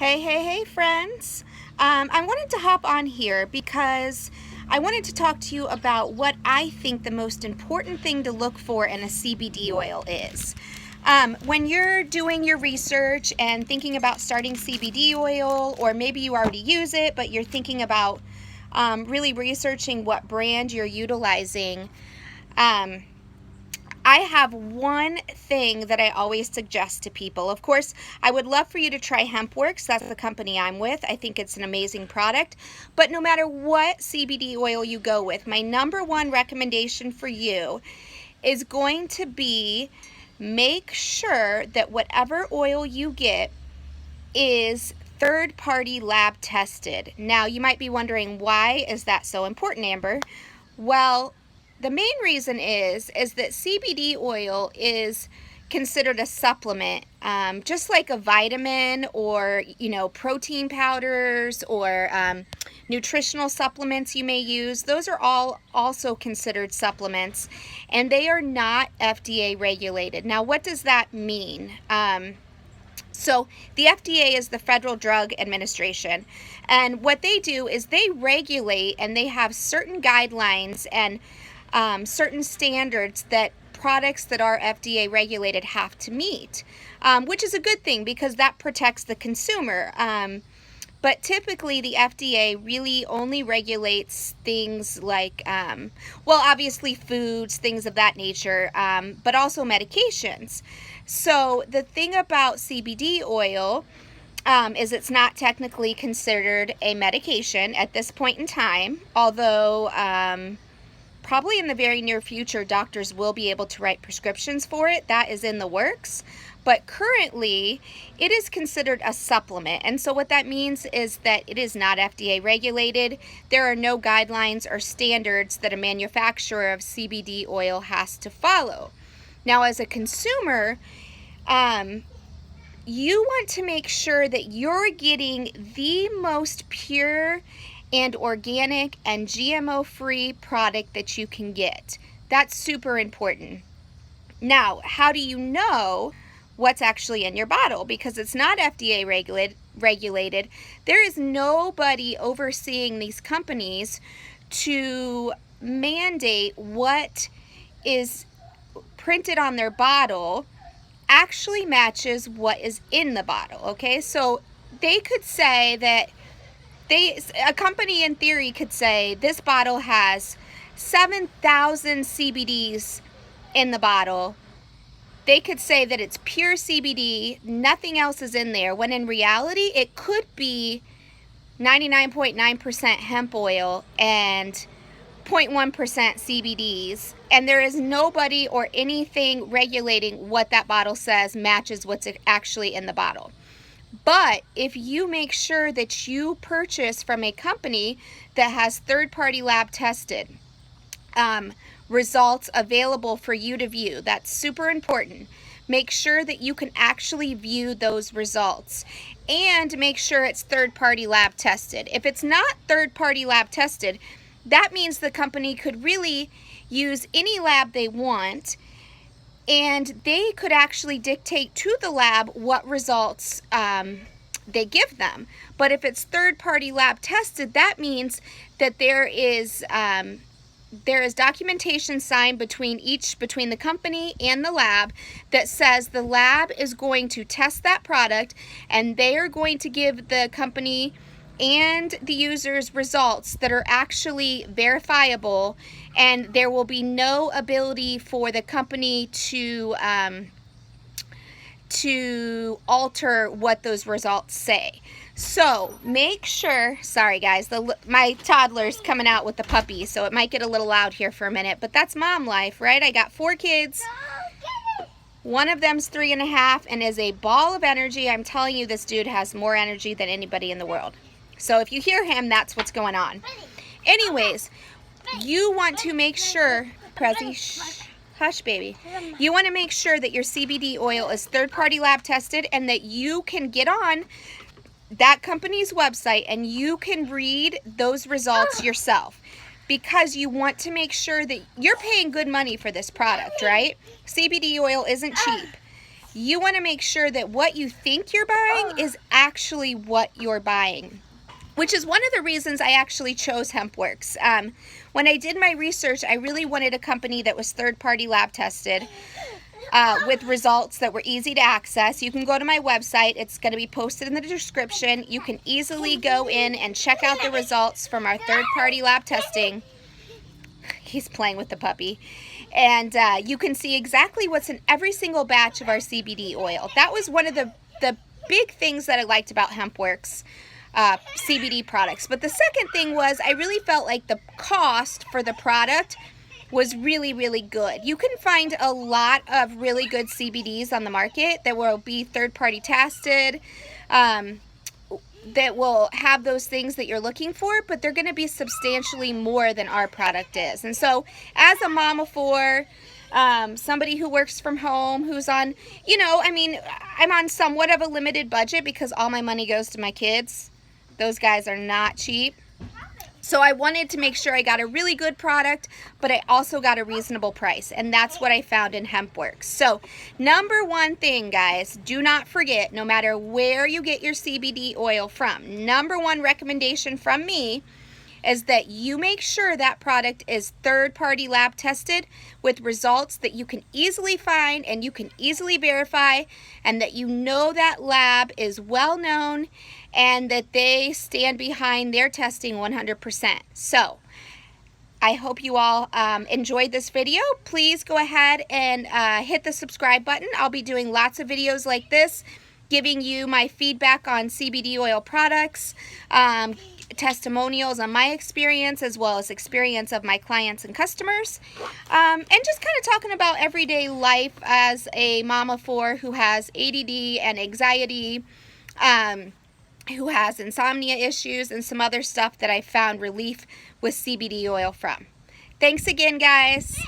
Hey, friends. I wanted to hop on here because I wanted to talk to you about what I think the most important thing to look for in a CBD oil is. When you're doing your research and thinking about starting CBD oil, or maybe you already use it, but you're thinking about really researching what brand you're utilizing, I have one thing that I always suggest to people. Of course, I would love for you to try HempWorks. That's the company I'm with. I think it's an amazing product. But no matter what CBD oil you go with, my number one recommendation for you is going to be make sure that whatever oil you get is third-party lab tested. Now, you might be wondering, why is that so important, Amber? Well, the main reason is that CBD oil is considered a supplement, just like a vitamin or, protein powders or nutritional supplements you may use. Those are all also considered supplements, and they are not FDA regulated. Now, what does that mean? So the FDA is the Federal Drug Administration, and what they do is they regulate, and they have certain guidelines and certain standards that products that are FDA regulated have to meet, which is a good thing because that protects the consumer. But typically the FDA really only regulates things like, obviously foods, things of that nature, but also medications. So the thing about CBD oil is it's not technically considered a medication at this point in time, although probably in the very near future doctors will be able to write prescriptions for it. That is in the works. But currently, it is considered a supplement. And so what that means is that it is not FDA regulated. There are no guidelines or standards that a manufacturer of CBD oil has to follow. Now, as a consumer, you want to make sure that you're getting the most pure and organic and GMO-free product that you can get. That's super important. Now, how do you know what's actually in your bottle? Because it's not FDA regulated. There is nobody overseeing these companies to mandate what is printed on their bottle actually matches what is in the bottle. Okay, so they could say that a company in theory could say this bottle has 7,000 CBDs in the bottle. They could say that it's pure CBD, nothing else is in there, when in reality it could be 99.9% hemp oil and 0.1% CBDs, and there is nobody or anything regulating what that bottle says matches what's actually in the bottle. But if you make sure that you purchase from a company that has third-party lab tested results available for you to view, that's super important. Make sure that you can actually view those results, and make sure it's third-party lab tested. If it's not third-party lab tested, that means the company could really use any lab they want, and they could actually dictate to the lab what results they give them. But if it's third-party lab tested, that means that there is documentation signed between the company and the lab that says the lab is going to test that product, and they are going to give the company and the users results that are actually verifiable, and there will be no ability for the company to alter what those results say. So make sure, sorry guys, my toddler's coming out with the puppy, so it might get a little loud here for a minute, but that's mom life, right? I got 4 kids. One of them's 3.5 and is a ball of energy. I'm telling you, this dude has more energy than anybody in the world. So if you hear him, that's what's going on. Anyways, you want to make sure, Prezi, hush baby. You want to make sure that your CBD oil is third-party lab tested, and that you can get on that company's website and you can read those results yourself, because you want to make sure that you're paying good money for this product, right? CBD oil isn't cheap. You want to make sure that what you think you're buying is actually what you're buying, which is one of the reasons I actually chose HempWorks. When I did my research, I really wanted a company that was third-party lab tested, with results that were easy to access. You can go to my website. It's going to be posted in the description. You can easily go in and check out the results from our third-party lab testing. He's playing with the puppy. And you can see exactly what's in every single batch of our CBD oil. That was one of the big things that I liked about HempWorks CBD products. But the second thing was I really felt like the cost for the product was really, really good. You can find a lot of really good CBDs on the market that will be third-party tested, that will have those things that you're looking for, but they're going to be substantially more than our product is. And so as a mom of four, somebody who works from home, who's on, you know, I mean, I'm on somewhat of a limited budget because all my money goes to my kids. Those guys are not cheap. So I wanted to make sure I got a really good product, but I also got a reasonable price, and that's what I found in HempWorks. So number one thing, guys, do not forget, no matter where you get your CBD oil from, number one recommendation from me is that you make sure that product is third-party lab tested with results that you can easily find and you can easily verify, and that you know that lab is well known and that they stand behind their testing 100%. So I hope you all enjoyed this video. Please go ahead and hit the subscribe button. I'll be doing lots of videos like this, giving you my feedback on CBD oil products, testimonials on my experience, as well as experience of my clients and customers, and just kind of talking about everyday life as a mom of four who has ADD and anxiety, who has insomnia issues, and some other stuff that I found relief with CBD oil from. Thanks again, guys.